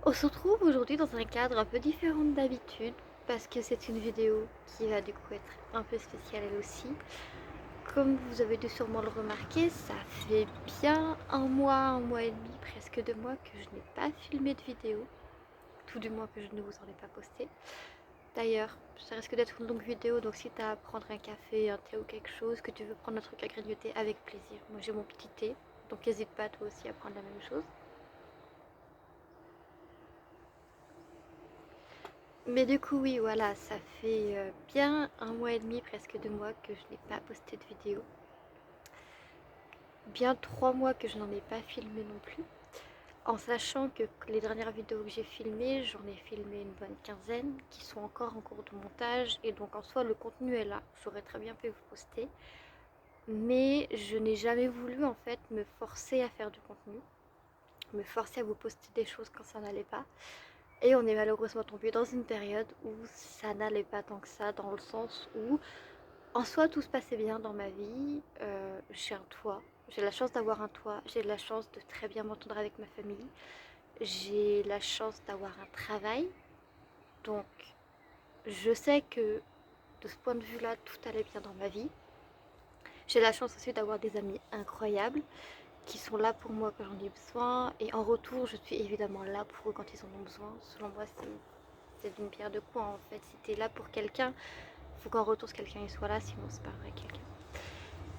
On se retrouve aujourd'hui dans un cadre un peu différent d'habitude parce que c'est une vidéo qui va du coup être un peu spéciale elle aussi. Comme vous avez dû sûrement le remarquer, ça fait bien un mois et demi, presque 2 mois que je n'ai pas filmé de vidéo. Tout du moins que je ne vous en ai pas posté. D'ailleurs, ça risque d'être une longue vidéo, donc si tu as à prendre un café, un thé ou quelque chose, que tu veux prendre un truc à grignoter, avec plaisir. Moi j'ai mon petit thé, donc n'hésite pas toi aussi à prendre la même chose. Mais du coup, oui, voilà, ça fait bien un mois et demi, presque 2 mois que je n'ai pas posté de vidéo. Bien 3 mois que je n'en ai pas filmé non plus. En sachant que les dernières vidéos que j'ai filmées, j'en ai filmé une bonne quinzaine qui sont encore en cours de montage. Et donc en soi, le contenu est là. J'aurais très bien pu vous poster. Mais je n'ai jamais voulu en fait me forcer à faire du contenu. Me forcer à vous poster des choses quand ça n'allait pas. Et on est malheureusement tombé dans une période où ça n'allait pas tant que ça, dans le sens où en soi tout se passait bien dans ma vie. J'ai un toit, j'ai la chance d'avoir un toit, j'ai la chance de très bien m'entendre avec ma famille, j'ai la chance d'avoir un travail. Donc je sais que de ce point de vue là tout allait bien dans ma vie. J'ai la chance aussi d'avoir des amis incroyables qui sont là pour moi quand j'en ai besoin, et en retour je suis évidemment là pour eux quand ils en ont besoin. Selon moi c'est d'une pierre deux coups en fait. Si tu es là pour quelqu'un, il faut qu'en retour ce quelqu'un il soit là, sinon c'est pas vrai quelqu'un.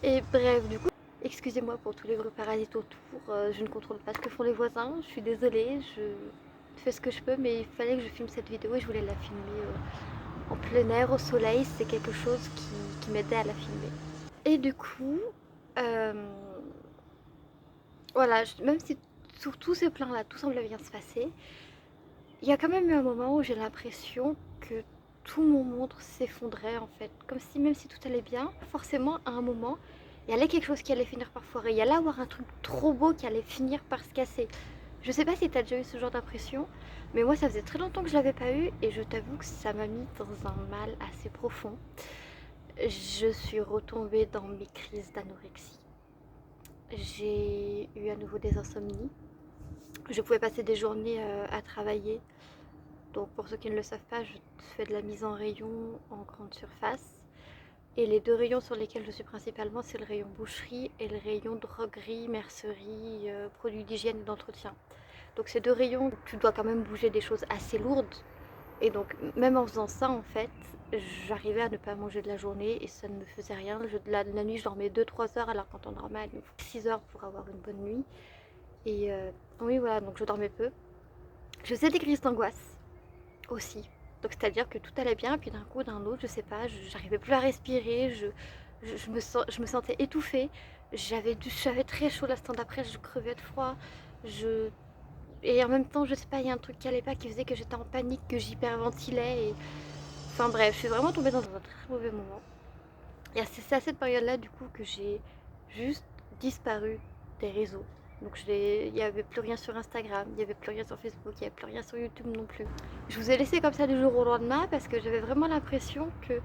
Et bref, du coup, excusez-moi pour tous les bruits parasites autour, je ne contrôle pas ce que font les voisins, je suis désolée, je fais ce que je peux, mais il fallait que je filme cette vidéo et je voulais la filmer en plein air, au soleil, c'est quelque chose qui m'aidait à la filmer. Et du coup, euh, voilà, même si sur tous ces plans-là, tout semble bien se passer, il y a quand même eu un moment où j'ai l'impression que tout mon monde s'effondrait en fait. Comme si même si tout allait bien, forcément à un moment, il y allait quelque chose qui allait finir par foirer. Il y allait avoir un truc trop beau qui allait finir par se casser. Je sais pas si t'as déjà eu ce genre d'impression, mais moi ça faisait très longtemps que je l'avais pas eu et je t'avoue que ça m'a mis dans un mal assez profond. Je suis retombée dans mes crises d'anorexie. J'ai eu à nouveau des insomnies. Je pouvais passer des journées à travailler. Donc pour ceux qui ne le savent pas, je fais de la mise en rayon en grande surface. Et les deux rayons sur lesquels je suis principalement, c'est le rayon boucherie et le rayon droguerie, mercerie, produits d'hygiène et d'entretien. Donc ces deux rayons, tu dois quand même bouger des choses assez lourdes. Et donc même en faisant ça, en fait, j'arrivais à ne pas manger de la journée et ça ne me faisait rien. La nuit, je dormais 2-3 heures, alors qu'en temps normal, il faut 6 heures pour avoir une bonne nuit. Et oui, voilà, donc je dormais peu. Je faisais des crises d'angoisse aussi. Donc c'est-à-dire que tout allait bien, puis d'un coup, d'un autre, je sais pas, j'arrivais plus à respirer, je me sentais étouffée, j'avais très chaud l'instant d'après, je crevais de froid, je... et en même temps, je sais pas, il y a un truc qui allait pas, qui faisait que j'étais en panique, que j'hyperventilais, et... Enfin bref, je suis vraiment tombée dans un très mauvais moment. Et c'est à cette période-là, du coup, que j'ai juste disparu des réseaux. Donc il n'y avait plus rien sur Instagram, il n'y avait plus rien sur Facebook, il n'y avait plus rien sur YouTube non plus. Je vous ai laissé comme ça du jour au lendemain parce que j'avais vraiment l'impression que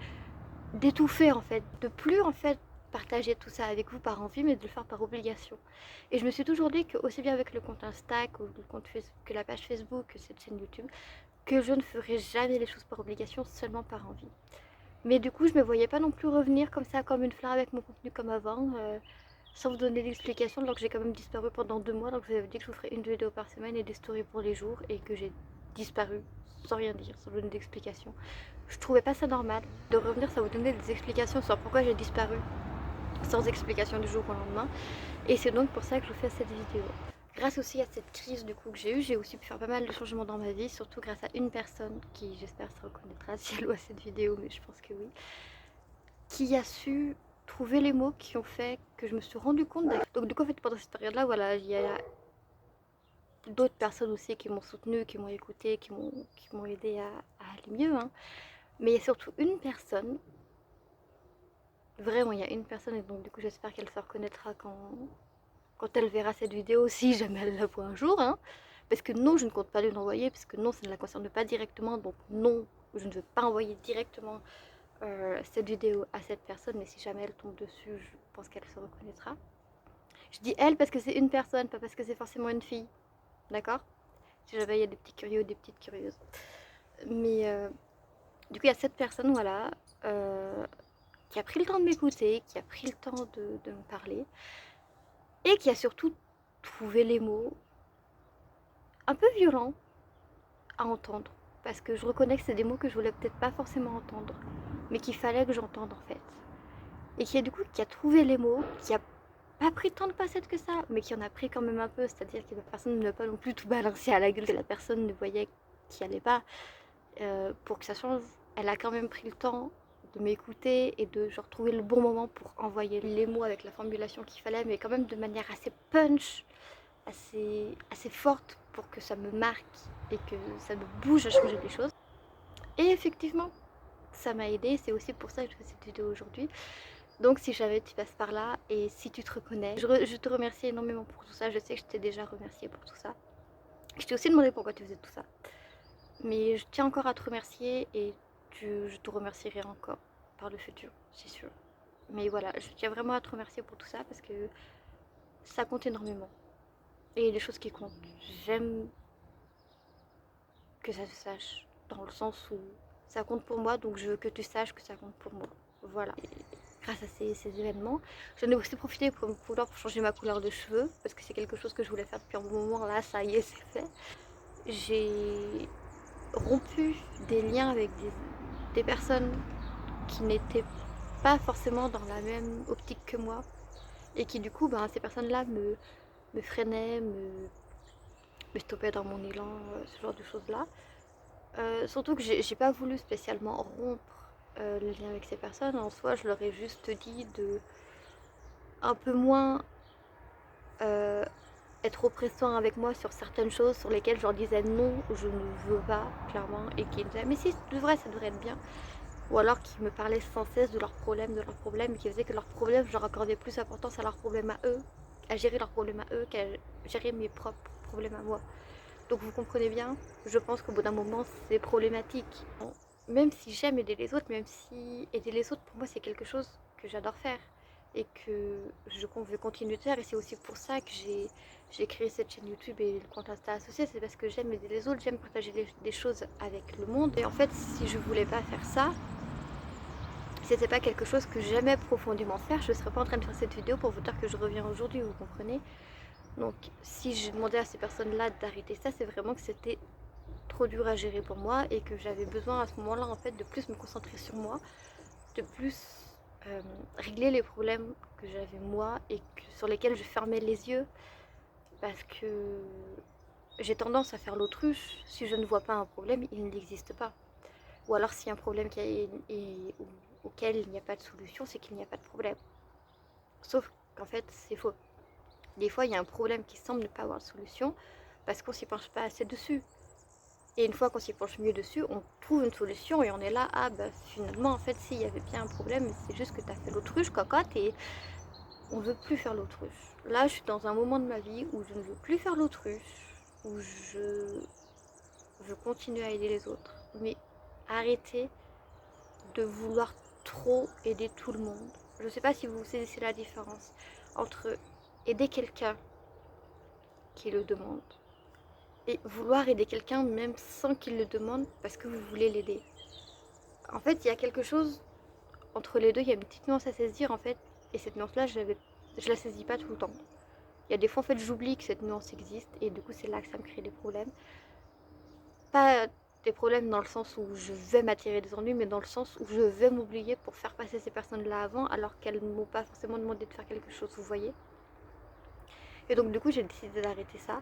d'étouffer en fait, de plus en fait partager tout ça avec vous par envie, mais de le faire par obligation. Et je me suis toujours dit que aussi bien avec le compte Insta que la page Facebook, que cette chaîne YouTube, que je ne ferai jamais les choses par obligation, seulement par envie. Mais du coup, je me voyais pas non plus revenir comme ça, comme une fleur avec mon contenu comme avant, sans vous donner d'explication, alors que j'ai quand même disparu pendant 2 mois. Donc vous avez dit que je vous ferais une vidéo par semaine et des stories pour les jours, et que j'ai disparu sans rien dire, sans donner d'explication. Je trouvais pas ça normal de revenir sans vous donner des explications sur pourquoi j'ai disparu, sans explication du jour au lendemain. Et c'est donc pour ça que je vous fais cette vidéo. Grâce aussi à cette crise du coup que j'ai eue, j'ai aussi pu faire pas mal de changements dans ma vie, surtout grâce à une personne qui, j'espère, se reconnaîtra si elle voit cette vidéo, mais je pense que oui, qui a su trouver les mots qui ont fait que je me suis rendu compte. Donc du coup, en fait, pendant cette période-là, voilà, il y a d'autres personnes aussi qui m'ont soutenue, qui m'ont écouté, qui m'ont aidé à aller mieux, hein. Mais il y a surtout une personne, vraiment, il y a une personne, et donc du coup, j'espère qu'elle se reconnaîtra quand elle verra cette vidéo, si jamais elle la voit un jour, hein. Parce que non, je ne compte pas lui l'envoyer, parce que non, ça ne la concerne pas directement, donc non, je ne veux pas envoyer directement cette vidéo à cette personne, mais si jamais elle tombe dessus, je pense qu'elle se reconnaîtra. Je dis elle parce que c'est une personne, pas parce que c'est forcément une fille, d'accord? si jamais il y a des petits curieux ou des petites curieuses. Mais du coup, il y a cette personne, voilà, qui a pris le temps de m'écouter, qui a pris le temps de me parler, et qui a surtout trouvé les mots un peu violents à entendre. Parce que je reconnais que c'est des mots que je voulais peut-être pas forcément entendre, mais qu'il fallait que j'entende en fait. Et qui a du coup qui a trouvé les mots, qui a pas pris tant de passettes que ça, mais qui en a pris quand même un peu, c'est-à-dire que la personne ne va pas non plus tout balancer à la gueule, que la personne ne voyait qu'il allait pas, pour que ça change. Elle a quand même pris le temps de m'écouter et de genre trouver le bon moment pour envoyer les mots avec la formulation qu'il fallait, mais quand même de manière assez punch, assez forte pour que ça me marque et que ça me bouge à changer des choses. Et effectivement, ça m'a aidé, c'est aussi pour ça que je fais cette vidéo aujourd'hui. Donc si jamais tu passes par là et si tu te reconnais, je te remercie énormément pour tout ça. Je sais que je t'ai déjà remercié pour tout ça. Je t'ai aussi demandé pourquoi tu faisais tout ça. Mais je tiens encore à te remercier et je te remercierai encore par le futur, c'est sûr. Mais voilà, je tiens vraiment à te remercier pour tout ça parce que ça compte énormément. Et il y a des choses qui comptent. J'aime que ça se sache, dans le sens où ça compte pour moi, donc je veux que tu saches que ça compte pour moi. Voilà. Et grâce à ces événements, j'en ai aussi profité pour changer ma couleur de cheveux, parce que c'est quelque chose que je voulais faire depuis un bon moment. Là, ça y est, c'est fait. J'ai rompu des liens avec des personnes qui n'étaient pas forcément dans la même optique que moi, et qui du coup, ben, ces personnes-là me freinaient, me stoppaient dans mon élan, ce genre de choses-là. Surtout que j'ai pas voulu spécialement rompre le lien avec ces personnes. En soi, je leur ai juste dit de un peu moins être oppressant avec moi sur certaines choses sur lesquelles je leur disais non, je ne veux pas, clairement, et qui me disaient mais si, ça devrait être bien. Ou alors qui me parlaient sans cesse de leurs problèmes, et qui faisaient que leurs problèmes, je leur accordais plus d'importance à leurs problèmes à eux, à gérer leurs problèmes à eux, qu'à gérer mes propres problèmes à moi. Donc vous comprenez bien, je pense qu'au bout d'un moment, c'est problématique. Même si j'aime aider les autres, même si aider les autres, pour moi, c'est quelque chose que j'adore faire et que je veux continuer de faire. Et c'est aussi pour ça que j'ai créé cette chaîne YouTube et le compte Insta associé. C'est parce que j'aime aider les autres, j'aime partager des choses avec le monde. Et en fait, si je voulais pas faire ça, si c'était pas quelque chose que j'aimais profondément faire, je serais pas en train de faire cette vidéo pour vous dire que je reviens aujourd'hui, vous comprenez? Donc si je demandais à ces personnes-là d'arrêter ça, c'est vraiment que c'était trop dur à gérer pour moi et que j'avais besoin à ce moment-là en fait de plus me concentrer sur moi, de plus régler les problèmes que j'avais moi et sur lesquels je fermais les yeux parce que j'ai tendance à faire l'autruche. Si je ne vois pas un problème, il n'existe pas. Ou alors si un problème auquel il n'y a pas de solution, c'est qu'il n'y a pas de problème. Sauf qu'en fait c'est faux. Des fois il y a un problème qui semble ne pas avoir de solution parce qu'on s'y penche pas assez dessus. Et une fois qu'on s'y penche mieux dessus, on trouve une solution et on est là, ah bah finalement en fait si, il y avait bien un problème, mais c'est juste que tu as fait l'autruche, cocotte, et on veut plus faire l'autruche. Là je suis dans un moment de ma vie où je ne veux plus faire l'autruche, où je veux continuer à aider les autres, mais arrêter de vouloir trop aider tout le monde. Je sais pas si vous saisissez la différence entre aider quelqu'un qui le demande et vouloir aider quelqu'un même sans qu'il le demande parce que vous voulez l'aider. En fait, il y a quelque chose entre les deux, il y a une petite nuance à saisir en fait, et cette nuance-là, je la saisis pas tout le temps. Il y a des fois en fait, j'oublie que cette nuance existe, et du coup, c'est là que ça me crée des problèmes. Pas des problèmes dans le sens où je vais m'attirer des ennuis, mais dans le sens où je vais m'oublier pour faire passer ces personnes-là avant, alors qu'elles ne m'ont pas forcément demandé de faire quelque chose, vous voyez. Et donc du coup, j'ai décidé d'arrêter ça.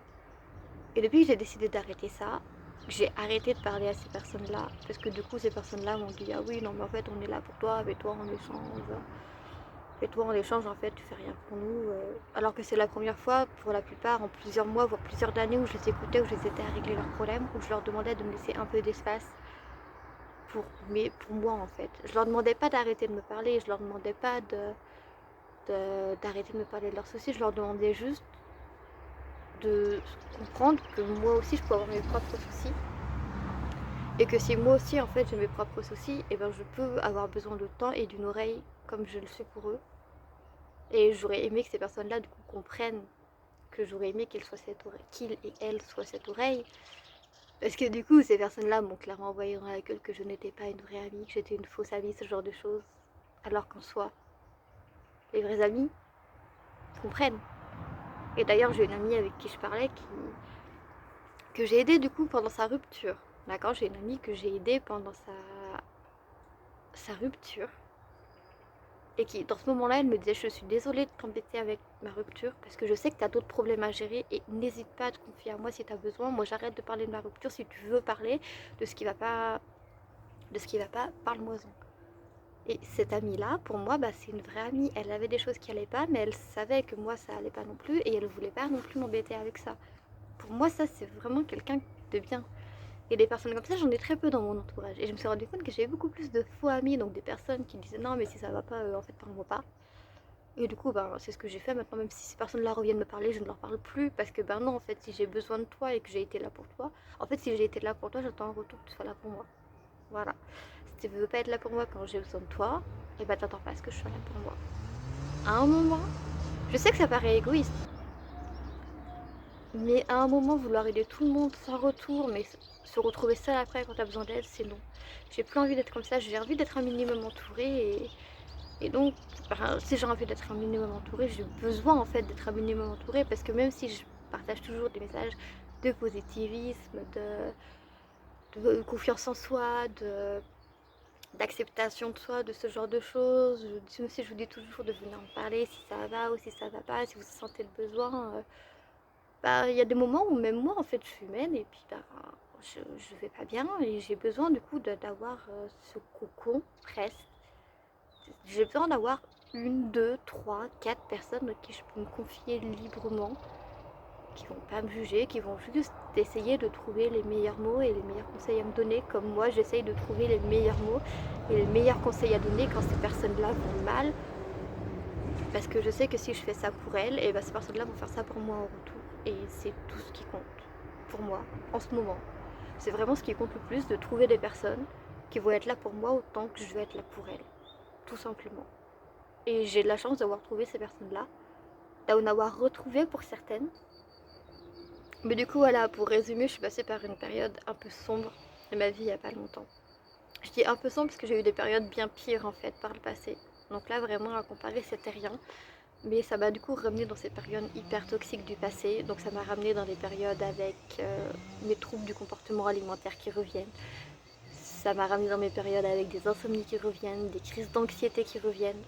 Et depuis que j'ai décidé d'arrêter ça, j'ai arrêté de parler à ces personnes-là. Parce que du coup, ces personnes-là m'ont dit ah oui, non, mais en fait, on est là pour toi, avec toi en échange. Et toi, en échange, en fait, tu fais rien pour nous. Alors que c'est la première fois, pour la plupart, en plusieurs mois, voire plusieurs années, où je les écoutais, où je les aidais à régler leurs problèmes, où je leur demandais de me laisser un peu d'espace pour moi, en fait. Je leur demandais pas d'arrêter de me parler, je leur demandais pas d'arrêter de me parler de leurs soucis, je leur demandais juste de comprendre que moi aussi je peux avoir mes propres soucis et que si moi aussi en fait j'ai mes propres soucis, et ben je peux avoir besoin de temps et d'une oreille comme je le suis pour eux. Et j'aurais aimé que ces personnes là du coup comprennent que j'aurais aimé qu'il et elle soient cette oreille. Parce que du coup, ces personnes-là m'ont clairement envoyé dans la gueule que je n'étais pas une vraie amie, que j'étais une fausse amie, ce genre de choses. Alors qu'en soi, les vrais amis comprennent. Et d'ailleurs, j'ai une amie avec qui je parlais que j'ai aidée du coup pendant sa rupture. D'accord, j'ai une amie que j'ai aidée pendant sa rupture. Et qui, dans ce moment-là, elle me disait: je suis désolée de t'embêter avec ma rupture parce que je sais que tu as d'autres problèmes à gérer et n'hésite pas à te confier à moi si tu as besoin. Moi, j'arrête de parler de ma rupture. Si tu veux parler de ce qui va pas, parle-moi-en. Et cette amie-là, pour moi, bah, c'est une vraie amie. Elle avait des choses qui allaient pas, mais elle savait que moi, ça allait pas non plus et elle voulait pas non plus m'embêter avec ça. Pour moi, ça, c'est vraiment quelqu'un de bien. Et des personnes comme ça, j'en ai très peu dans mon entourage. Et je me suis rendu compte que j'avais beaucoup plus de faux amis, donc des personnes qui disaient non, mais si ça va pas, en fait, parle-moi pas. Et du coup, ben, c'est ce que j'ai fait maintenant, même si ces personnes-là reviennent me parler, je ne leur parle plus. Parce que, ben non, en fait, si j'ai besoin de toi et que j'ai été là pour toi, en fait, si j'ai été là pour toi, j'attends un retour que tu sois là pour moi. Voilà. Si tu veux pas être là pour moi quand j'ai besoin de toi, et ben t'attends pas à ce que je sois là pour moi. À un moment, je sais que ça paraît égoïste, mais à un moment, vouloir aider tout le monde sans retour, mais se retrouver seul après quand t'as besoin d'aide, c'est non. J'ai plus envie d'être comme ça, j'ai envie d'être un minimum entourée et donc, ben, si j'ai envie d'être un minimum entourée, j'ai besoin en fait d'être un minimum entourée parce que même si je partage toujours des messages de positivisme, de confiance en soi, d'acceptation de soi, de ce genre de choses. Même si je vous dis toujours de venir me parler si ça va ou si ça va pas, si vous sentez le besoin. Bah, il y a des moments où même moi, en fait, je suis humaine et puis bah, je vais pas bien et j'ai besoin du coup d'avoir ce cocon presque. J'ai besoin d'avoir une, deux, trois, quatre personnes à qui je peux me confier librement, qui vont pas me juger, qui vont juste essayer de trouver les meilleurs mots et les meilleurs conseils à me donner, comme moi j'essaye de trouver les meilleurs mots et les meilleurs conseils à donner quand ces personnes-là vont mal, parce que je sais que si je fais ça pour elles, et ben ces personnes-là vont faire ça pour moi en retour, et c'est tout ce qui compte pour moi en ce moment. C'est vraiment ce qui compte le plus, de trouver des personnes qui vont être là pour moi autant que je vais être là pour elles, tout simplement. Et j'ai de la chance d'avoir trouvé ces personnes-là, d'en avoir retrouvé pour certaines. Mais du coup, voilà, pour résumer, je suis passée par une période un peu sombre de ma vie il n'y a pas longtemps. Je dis un peu sombre parce que j'ai eu des périodes bien pires en fait par le passé. Donc là, vraiment, à comparer, c'était rien. Mais ça m'a du coup ramené dans ces périodes hyper toxiques du passé. Donc ça m'a ramené dans des périodes avec mes troubles du comportement alimentaire qui reviennent. Ça m'a ramené dans mes périodes avec des insomnies qui reviennent, des crises d'anxiété qui reviennent.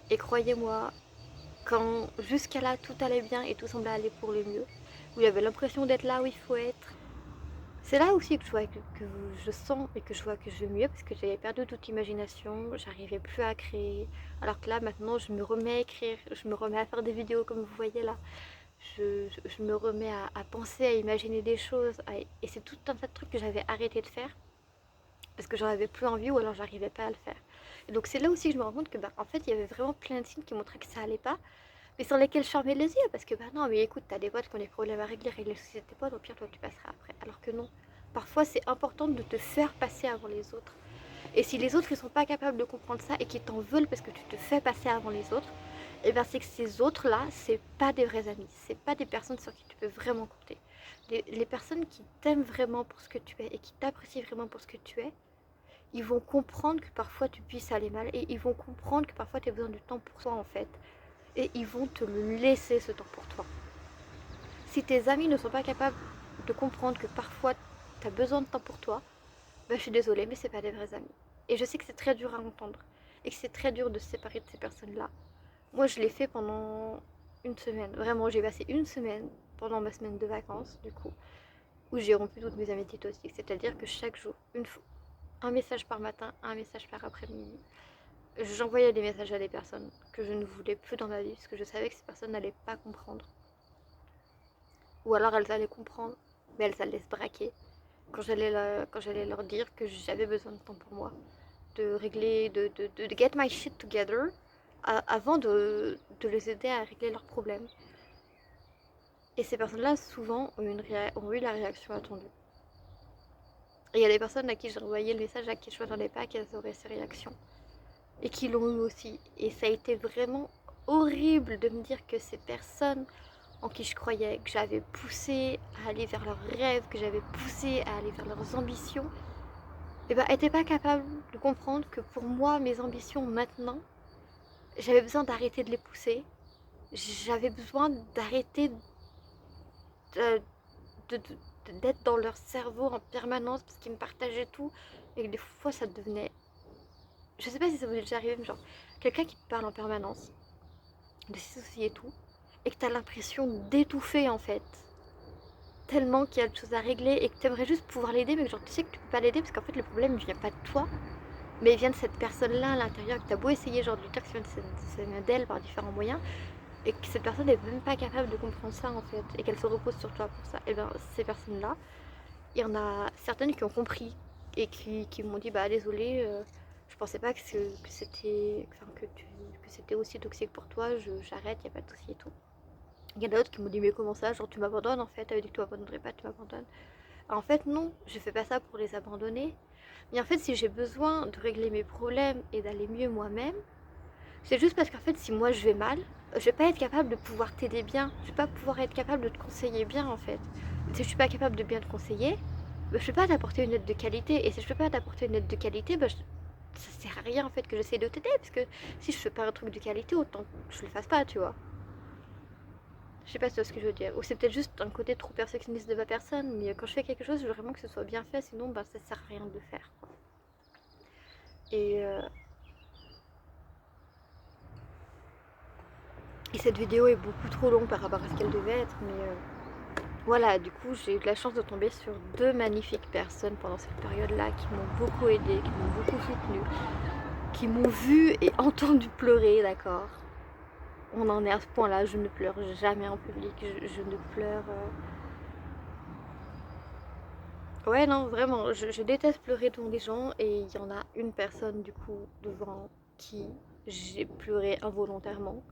Et croyez-moi, quand jusqu'à là tout allait bien et tout semblait aller pour le mieux, où il y avait l'impression d'être là où il faut être, c'est là aussi que je vois que je sens et que je vois que je vais mieux parce que j'avais perdu toute imagination, j'arrivais plus à créer. Alors que là maintenant je me remets à écrire, je me remets à faire des vidéos comme vous voyez là. Je me remets à penser, à imaginer des choses. Et c'est tout un tas de trucs que j'avais arrêté de faire parce que j'en avais plus envie ou alors j'arrivais pas à le faire. Et donc c'est là aussi que je me rends compte que en fait il y avait vraiment plein de signes qui montraient que ça allait pas mais sur lesquels je fermais les yeux parce que bah non mais écoute t'as des potes qui ont des problèmes à régler, régler les tes potes, au pire toi tu passeras après. Alors que non, parfois c'est important de te faire passer avant les autres. Et si les autres ils sont pas capables de comprendre ça et qu'ils t'en veulent parce que tu te fais passer avant les autres, et bien c'est que ces autres là c'est pas des vrais amis, c'est pas des personnes sur qui tu peux vraiment compter. Les personnes qui t'aiment vraiment pour ce que tu es et qui t'apprécient vraiment pour ce que tu es, ils vont comprendre que parfois tu puisses aller mal et ils vont comprendre que parfois tu as besoin du temps pour toi en fait. Et ils vont te le laisser ce temps pour toi. Si tes amis ne sont pas capables de comprendre que parfois tu as besoin de temps pour toi, ben je suis désolée, mais c'est pas des vrais amis. Et je sais que c'est très dur à entendre et que c'est très dur de se séparer de ces personnes-là. Moi, je l'ai fait pendant une semaine. Vraiment, j'ai passé une semaine pendant ma semaine de vacances, du coup, où j'ai rompu toutes mes amitiés toxiques. C'est-à-dire que chaque jour, une fois, un message par matin, un message par après-midi, j'envoyais des messages à des personnes que je ne voulais plus dans ma vie parce que je savais que ces personnes n'allaient pas comprendre. Ou alors elles allaient comprendre, mais elles allaient se braquer quand j'allais leur dire que j'avais besoin de temps pour moi, de régler, de get my shit together avant de les aider à régler leurs problèmes. Et ces personnes-là, souvent, ont eu la réaction attendue. Et il y a des personnes à qui j'ai envoyé le message à qui je ne m'attendais pas qu'elles auraient ces réactions. Et qui l'ont eu aussi. Et ça a été vraiment horrible de me dire que ces personnes en qui je croyais, que j'avais poussé à aller vers leurs rêves, que j'avais poussé à aller vers leurs ambitions, et ben n'étaient pas capables de comprendre que pour moi, mes ambitions maintenant, j'avais besoin d'arrêter de les pousser. J'avais besoin d'arrêter de- d'être dans leur cerveau en permanence parce qu'ils me partageaient tout et que des fois ça devenait... Je sais pas si ça vous est déjà arrivé, mais genre quelqu'un qui te parle en permanence de ses soucis et tout et que t'as l'impression d'étouffer en fait. Tellement qu'il y a des choses à régler et que t'aimerais juste pouvoir l'aider mais que genre tu sais que tu peux pas l'aider parce qu'en fait le problème il vient pas de toi mais il vient de cette personne-là à l'intérieur que t'as beau essayer genre de lui dire que ça vient d'elle par différents moyens et que cette personne n'est même pas capable de comprendre ça en fait et qu'elle se repose sur toi pour ça. Et bien ces personnes-là, il y en a certaines qui ont compris et qui m'ont dit bah désolé, je pensais pas que c'était enfin, que c'était aussi toxique pour toi, j'arrête, il n'y a pas de souci et tout. Il y en a d'autres qui m'ont dit mais comment ça, genre tu m'abandonnes en fait, t'avais dit que tu m'abandonnerais pas, tu m'abandonnes. En fait non, je fais pas ça pour les abandonner. Mais en fait si j'ai besoin de régler mes problèmes et d'aller mieux moi-même, c'est juste parce qu'en fait, si moi je vais mal, je vais pas être capable de pouvoir t'aider bien. Je vais pas pouvoir être capable de te conseiller bien en fait. Si je suis pas capable de bien te conseiller, bah, je peux pas t'apporter une aide de qualité. Et si je peux pas t'apporter une aide de qualité, bah, ça sert à rien en fait que j'essaie de t'aider. Parce que si je fais pas un truc de qualité, autant que je le fasse pas, tu vois. Je sais pas si tu vois ce que je veux dire. Ou c'est peut-être juste un côté trop perfectionniste de ma personne. Mais quand je fais quelque chose, je veux vraiment que ce soit bien fait. Sinon, bah, ça sert à rien de le faire, quoi. Et Et cette vidéo est beaucoup trop longue par rapport à ce qu'elle devait être, mais voilà, du coup j'ai eu de la chance de tomber sur deux magnifiques personnes pendant cette période-là qui m'ont beaucoup aidée, qui m'ont beaucoup soutenue, qui m'ont vue et entendue pleurer, d'accord. On en est à ce point-là, je ne pleure jamais en public, je ne pleure... Ouais non, vraiment, je déteste pleurer devant des gens et il y en a une personne du coup devant qui j'ai pleuré involontairement.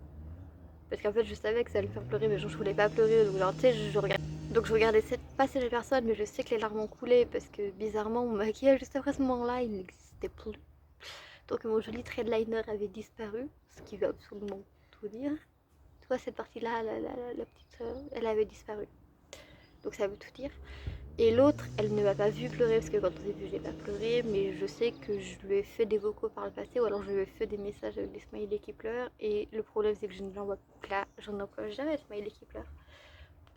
Parce qu'en fait, je savais que ça allait me faire pleurer, mais genre, je voulais pas pleurer. Donc, genre, tu sais, je regardais passer les personnes, mais je sais que les larmes ont coulé parce que bizarrement, mon maquillage juste après ce moment-là, il n'existait plus. Donc, mon joli trait de liner avait disparu, ce qui veut absolument tout dire. Tu vois, cette partie-là, la petite, elle avait disparu. Donc, ça veut tout dire. Et l'autre, elle ne m'a pas vu pleurer parce que quand on s'est vu, j'ai pas pleuré, mais je sais que je lui ai fait des vocaux par le passé ou alors je lui ai fait des messages avec des smileys qui pleurent. Et le problème, c'est que je n'envoie jamais de smiley qui pleure,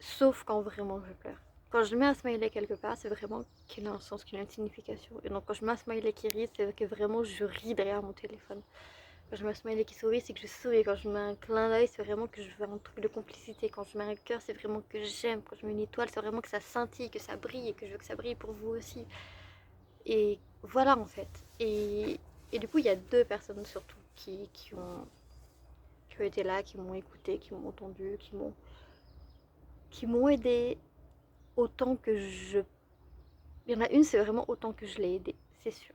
sauf quand vraiment je pleure. Quand je mets un smiley quelque part, c'est vraiment qu'il a un sens, qu'il a une signification. Et donc, quand je mets un smiley qui rit, c'est que vraiment je ris derrière mon téléphone. Quand je mets un smiley qui sourit, c'est que je souris. Quand je mets un clin d'œil, c'est vraiment que je veux un truc de complicité. Quand je mets un cœur, c'est vraiment que j'aime. Quand je mets une étoile, c'est vraiment que ça scintille, que ça brille et que je veux que ça brille pour vous aussi. Et voilà en fait. Et du coup, il y a deux personnes surtout qui ont été là, qui m'ont écouté, qui m'ont entendu, qui m'ont aidé autant que je... Il y en a une, c'est vraiment autant que je l'ai aidée, c'est sûr.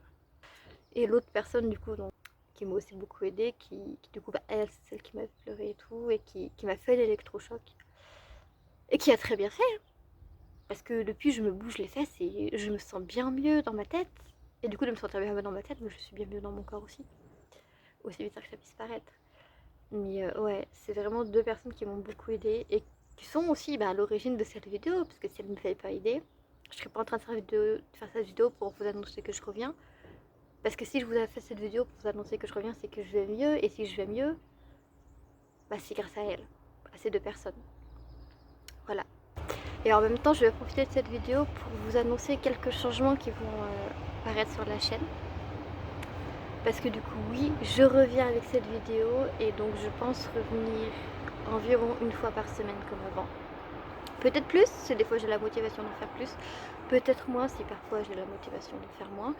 Et l'autre personne, du coup, donc, qui m'a aussi beaucoup aidée, qui du coup, bah, elle, c'est celle qui m'a fait pleurer et tout, et qui m'a fait l'électrochoc. Et qui a très bien fait, hein, parce que depuis, je me bouge les fesses et je me sens bien mieux dans ma tête. Et du coup, de me sentir bien mieux dans ma tête, mais je suis bien mieux dans mon corps aussi. Aussi vite que ça puisse paraître. Mais ouais, c'est vraiment deux personnes qui m'ont beaucoup aidée et qui sont aussi bah, à l'origine de cette vidéo, parce que si elles ne m'avaient pas aidée, je serais pas en train de faire cette vidéo pour vous annoncer que je reviens. Parce que si je vous ai fait cette vidéo pour vous annoncer que je reviens, c'est que je vais mieux. Et si je vais mieux, bah, c'est grâce à elles, à ces deux personnes. Voilà. Et en même temps, je vais profiter de cette vidéo pour vous annoncer quelques changements qui vont apparaître sur la chaîne. Parce que du coup, oui, je reviens avec cette vidéo et donc je pense revenir environ une fois par semaine comme avant. Peut-être plus, si des fois j'ai la motivation d'en faire plus. Peut-être moins, si parfois j'ai la motivation de faire moins.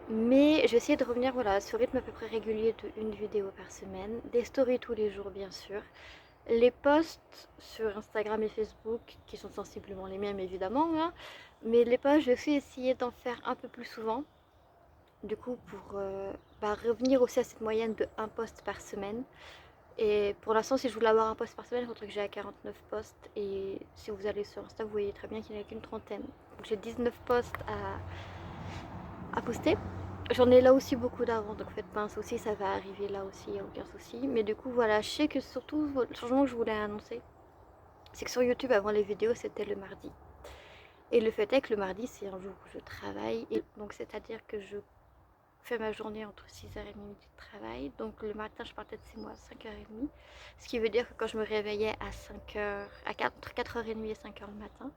Mais je vais essayer de revenir voilà, sur rythme à peu près régulier de une vidéo par semaine. Des stories tous les jours, bien sûr. Les posts sur Instagram et Facebook, qui sont sensiblement les mêmes évidemment. Hein, mais les posts, je vais aussi essayer d'en faire un peu plus souvent. Du coup, pour revenir aussi à cette moyenne de un post par semaine. Et pour l'instant, si je voulais avoir un post par semaine, il faudrait que j'ai à 49 posts. Et si vous allez sur Insta, vous voyez très bien qu'il n'y en a qu'une trentaine. Donc j'ai 19 posts à poster. J'en ai là aussi beaucoup d'avant, donc faites pas un souci, ça va arriver là aussi, il n'y a aucun souci. Mais du coup, voilà, je sais que surtout le changement que je voulais annoncer, c'est que sur YouTube avant les vidéos c'était le mardi. Et le fait est que le mardi c'est un jour où je travaille, et donc c'est-à-dire que je fais ma journée entre 6h30 et midi de travail. Donc le matin je partais de chez moi à 5h30. Ce qui veut dire que quand je me réveillais à 5h, entre 4h30 et 5h le matin,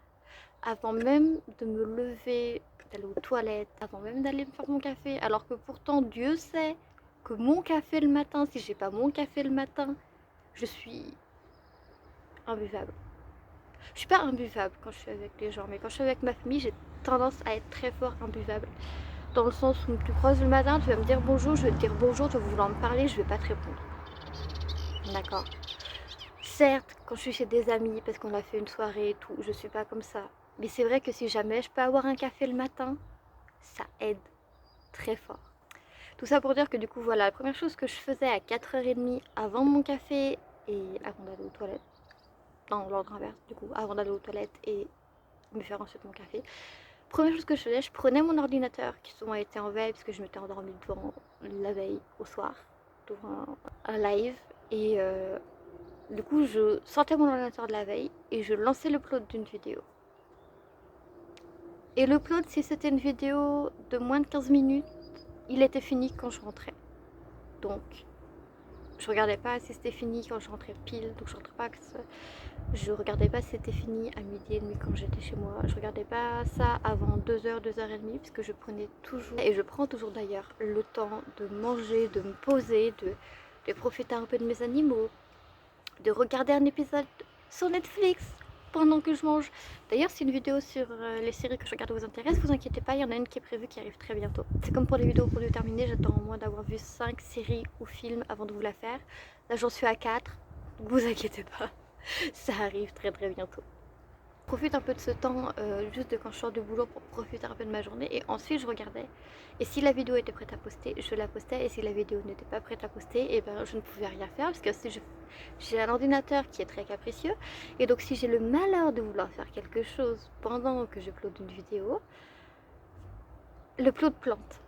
avant même de me lever, d'aller aux toilettes, avant même d'aller me faire mon café, alors que pourtant Dieu sait que mon café le matin, si j'ai pas mon café le matin, je suis imbuvable. Je suis pas imbuvable quand je suis avec les gens, mais quand je suis avec ma famille, j'ai tendance à être très fort imbuvable. Dans le sens où tu croises le matin, tu vas me dire bonjour, je vais te dire bonjour, tu vas vouloir me parler, je vais pas te répondre. D'accord. Certes, quand je suis chez des amis, parce qu'on a fait une soirée et tout, je suis pas comme ça. Mais c'est vrai que si jamais je peux avoir un café le matin, ça aide très fort. Tout ça pour dire que du coup, voilà, la première chose que je faisais à 4h30 avant mon café et avant d'aller aux toilettes, dans l'ordre inverse, du coup, avant d'aller aux toilettes et me faire ensuite mon café. Première chose que je faisais, je prenais mon ordinateur qui souvent était en veille parce que je m'étais endormie devant la veille au soir, devant un live, et du coup je sortais mon ordinateur de la veille et je lançais l'upload d'une vidéo. Et l'upload, si c'était une vidéo de moins de 15 minutes, il était fini quand je rentrais. Donc je regardais pas si c'était fini quand je rentrais pile, donc je rentrais pas que ça. Je regardais pas si c'était fini à midi et demi quand j'étais chez moi. Je regardais pas ça avant 2h, 2h30, puisque je prenais toujours, et je prends toujours d'ailleurs, le temps de manger, de me poser, de profiter un peu de mes animaux, de regarder un épisode sur Netflix pendant que je mange. D'ailleurs, si une vidéo sur les séries que je regarde vous intéresse, vous inquiétez pas, il y en a une qui est prévue qui arrive très bientôt. C'est comme pour les vidéos produits terminés, j'attends au moins d'avoir vu 5 séries ou films avant de vous la faire. Là, j'en suis à 4, donc vous inquiétez pas. Ça arrive très très bientôt. Je profite un peu de ce temps juste de quand je sors du boulot pour profiter un peu de ma journée, et ensuite je regardais. Et si la vidéo était prête à poster, je la postais, et si la vidéo n'était pas prête à poster, et ben je ne pouvais rien faire parce que si j'ai un ordinateur qui est très capricieux, et donc si j'ai le malheur de vouloir faire quelque chose pendant que j'upload une vidéo, l'upload plante.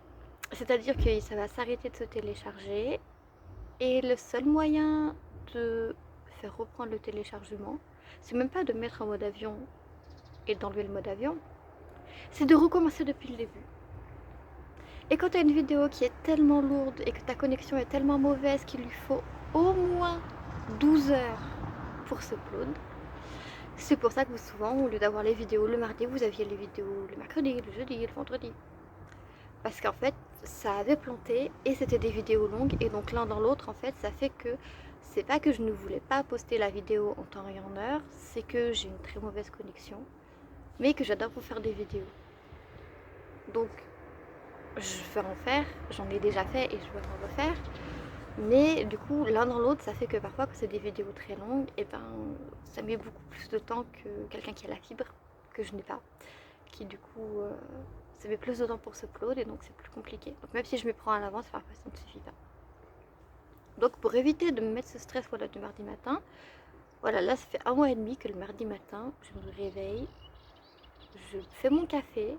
C'est-à-dire que ça va s'arrêter de se télécharger, et le seul moyen de faire reprendre le téléchargement, c'est même pas de mettre en mode avion et d'enlever le mode avion, c'est de recommencer depuis le début. Et quand tu as une vidéo qui est tellement lourde et que ta connexion est tellement mauvaise qu'il lui faut au moins 12 heures pour s'upload, c'est pour ça que vous, souvent, au lieu d'avoir les vidéos le mardi, vous aviez les vidéos le mercredi, le jeudi, le vendredi. Parce qu'en fait, ça avait planté et c'était des vidéos longues, et donc l'un dans l'autre, en fait, ça fait que c'est pas que je ne voulais pas poster la vidéo en temps et en heure, c'est que j'ai une très mauvaise connexion, mais que j'adore vous faire des vidéos. Donc, je vais en faire, j'en ai déjà fait et je vais en refaire. Mais du coup, l'un dans l'autre, ça fait que parfois, quand c'est des vidéos très longues, et ben, ça met beaucoup plus de temps que quelqu'un qui a la fibre, que je n'ai pas, qui du coup, ça met plus de temps pour s'upload, et donc c'est plus compliqué. Donc même si je m'y prends à l'avance, parfois ça ne suffit pas. Donc pour éviter de me mettre ce stress, voilà, du mardi matin, voilà, là ça fait 1 mois et demi que le mardi matin, je me réveille, je fais mon café,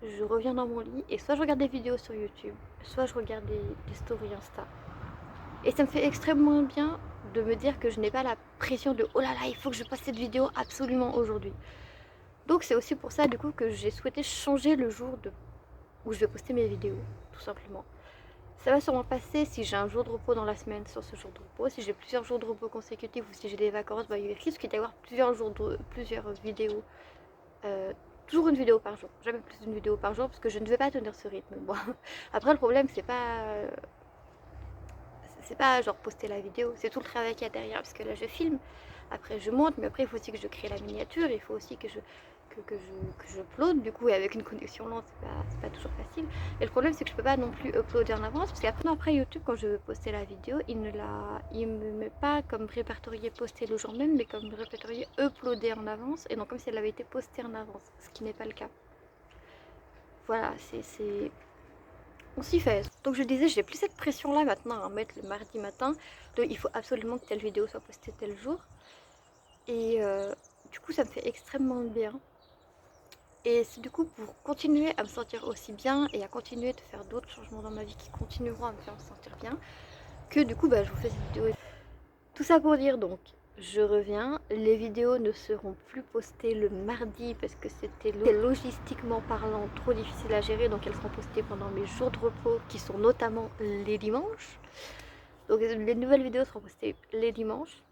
je reviens dans mon lit, et soit je regarde des vidéos sur YouTube, soit je regarde des stories Insta. Et ça me fait extrêmement bien de me dire que je n'ai pas la pression de oh là là, il faut que je passe cette vidéo absolument aujourd'hui. Donc c'est aussi pour ça du coup que j'ai souhaité changer le jour où je vais poster mes vidéos, tout simplement. Ça va sûrement passer si j'ai un jour de repos dans la semaine sur ce jour de repos. Si j'ai plusieurs jours de repos consécutifs, ou si j'ai des vacances, bah, il risque d'y avoir plusieurs vidéos. Toujours une vidéo par jour, jamais plus d'une vidéo par jour, parce que je ne vais pas tenir ce rythme. Bon. Après le problème c'est pas genre poster la vidéo, c'est tout le travail qu'il y a derrière, parce que là je filme, après je monte, mais après il faut aussi que je crée la miniature, il faut aussi que je upload, du coup, et avec une connexion lente, c'est pas toujours facile. Et le problème, c'est que je peux pas non plus uploader en avance, parce qu'après YouTube, quand je veux poster la vidéo, il me met pas comme répertorié posté le jour même, mais comme répertorié uploadé en avance, et donc comme si elle avait été postée en avance, ce qui n'est pas le cas. Voilà, on s'y fait. Donc je disais, j'ai plus cette pression-là maintenant à mettre le mardi matin, il faut absolument que telle vidéo soit postée tel jour. Et du coup, ça me fait extrêmement bien. Et c'est du coup pour continuer à me sentir aussi bien et à continuer de faire d'autres changements dans ma vie qui continueront à me faire me sentir bien, que du coup, bah, je vous fais cette vidéo. Tout ça pour dire donc je reviens. Les vidéos ne seront plus postées le mardi parce que c'était logistiquement parlant trop difficile à gérer, donc elles seront postées pendant mes jours de repos qui sont notamment les dimanches. Donc les nouvelles vidéos seront postées les dimanches.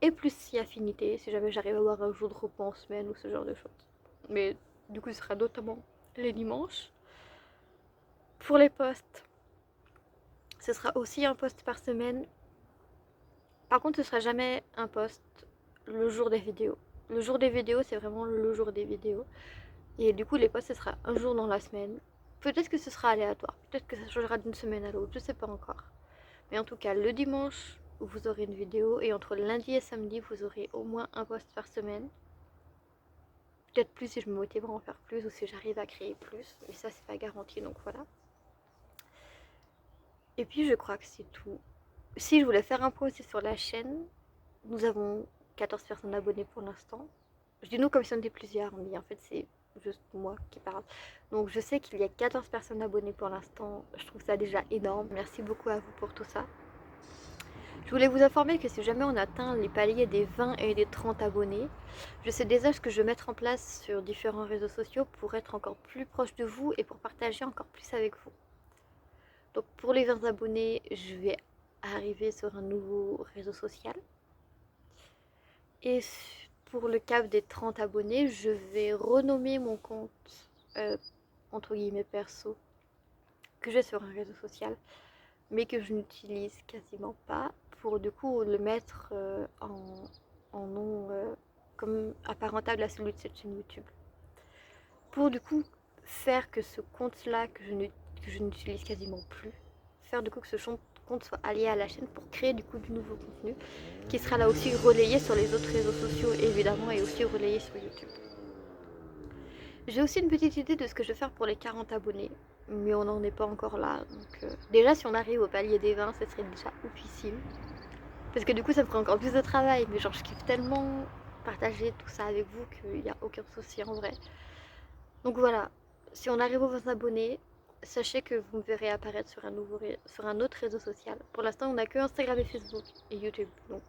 Et plus si affinité, si jamais j'arrive à avoir un jour de repos en semaine ou ce genre de choses. Mais du coup ce sera notamment les dimanches. Pour les posts, ce sera aussi un post par semaine. Par contre, ce sera jamais un post le jour des vidéos. Le jour des vidéos, c'est vraiment le jour des vidéos. Et du coup, les posts, ce sera un jour dans la semaine. Peut-être que ce sera aléatoire. Peut-être que ça changera d'une semaine à l'autre. Je sais pas encore. Mais en tout cas, le dimanche, vous aurez une vidéo. Et entre lundi et samedi, vous aurez au moins un post par semaine. Peut-être plus si je me motive à en faire plus ou si j'arrive à créer plus. Mais ça, c'est pas garanti. Donc voilà. Et puis, je crois que c'est tout. Si je voulais faire un point aussi sur la chaîne, nous avons 14 personnes abonnées pour l'instant. Je dis nous comme si on était plusieurs, mais en fait c'est juste moi qui parle. Donc je sais qu'il y a 14 personnes abonnées pour l'instant. Je trouve ça déjà énorme. Merci beaucoup à vous pour tout ça. Je voulais vous informer que si jamais on atteint les paliers des 20 et des 30 abonnés, je sais déjà ce que je vais mettre en place sur différents réseaux sociaux pour être encore plus proche de vous et pour partager encore plus avec vous. Donc pour les 20 abonnés, je vais arriver sur un nouveau réseau social. Et pour le cap des 30 abonnés, je vais renommer mon compte, entre guillemets perso, que j'ai sur un réseau social, mais que je n'utilise quasiment pas, pour du coup le mettre en nom comme apparentable à celui de cette chaîne YouTube. Pour du coup faire que ce compte-là, que je n'utilise quasiment plus, faire du coup que ce compte soit allié à la chaîne pour créer du coup du nouveau contenu qui sera là aussi relayé sur les autres réseaux sociaux évidemment et aussi relayé sur YouTube. J'ai aussi une petite idée de ce que je vais faire pour les 40 abonnés, mais on n'en est pas encore là. Donc déjà si on arrive au palier des 20, ça serait déjà oufissime. Parce que du coup ça me ferait encore plus de travail, mais genre je kiffe tellement partager tout ça avec vous qu'il n'y a aucun souci en vrai. Donc voilà, si on arrive aux 20 abonnés, sachez que vous me verrez apparaître sur un autre réseau social. Pour l'instant, on n'a que Instagram et Facebook et YouTube. Donc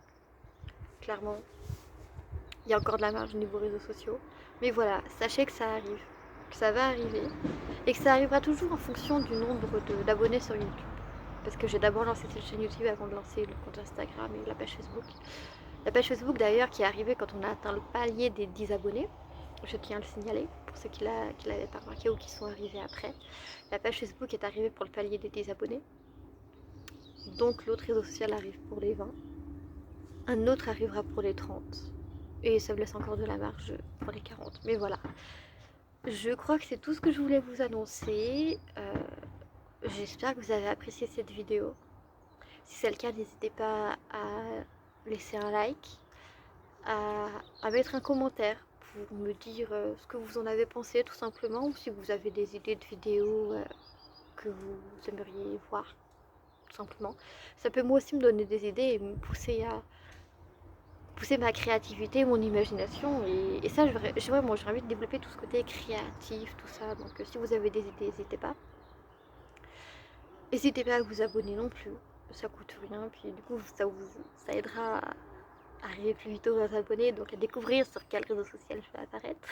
clairement, il y a encore de la marge au niveau réseaux sociaux. Mais voilà, sachez que ça arrive, que ça va arriver. Et que ça arrivera toujours en fonction du nombre d'abonnés sur YouTube. Parce que j'ai d'abord lancé cette chaîne YouTube avant de lancer le compte Instagram et la page Facebook. La page Facebook d'ailleurs qui est arrivée quand on a atteint le palier des 10 abonnés. Je tiens à le signaler pour ceux qui l'avaient pas remarqué ou qui sont arrivés après. La page Facebook est arrivée pour le palier des 10 abonnés. Donc l'autre réseau social arrive pour les 20. Un autre arrivera pour les 30. Et ça me laisse encore de la marge pour les 40. Mais voilà. Je crois que c'est tout ce que je voulais vous annoncer. J'espère que vous avez apprécié cette vidéo. Si c'est le cas, n'hésitez pas à laisser un like, à mettre un commentaire pour me dire ce que vous en avez pensé tout simplement, ou si vous avez des idées de vidéos que vous aimeriez voir tout simplement. Ça peut moi aussi me donner des idées et me pousser à pousser ma créativité, mon imagination et ça moi j'ai envie de développer tout ce côté créatif, tout ça. Donc si vous avez des idées, n'hésitez pas. N'hésitez pas à vous abonner non plus, ça coûte rien, puis du coup ça aidera à arriver plus vite aux abonnés, donc à découvrir sur quel réseau social je vais apparaître.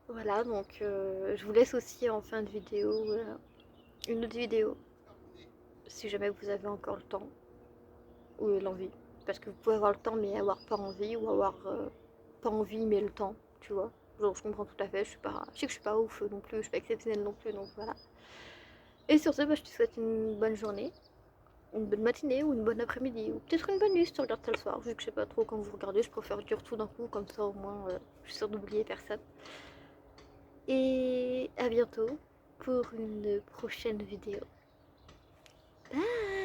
Voilà, donc je vous laisse aussi en fin de vidéo une autre vidéo, si jamais vous avez encore le temps ou l'envie. Parce que vous pouvez avoir le temps mais avoir pas envie, ou avoir pas envie mais le temps, tu vois. Genre je comprends tout à fait, je sais que je suis pas ouf non plus, je suis pas exceptionnelle non plus, donc voilà. Et sur ce, je te souhaite une bonne journée, une bonne matinée ou une bonne après-midi, ou peut-être une bonne nuit si tu regardes ça le soir, vu que je sais pas trop quand vous regardez, je préfère dire tout d'un coup, comme ça au moins je suis sûre d'oublier personne. Et à bientôt pour une prochaine vidéo. Bye!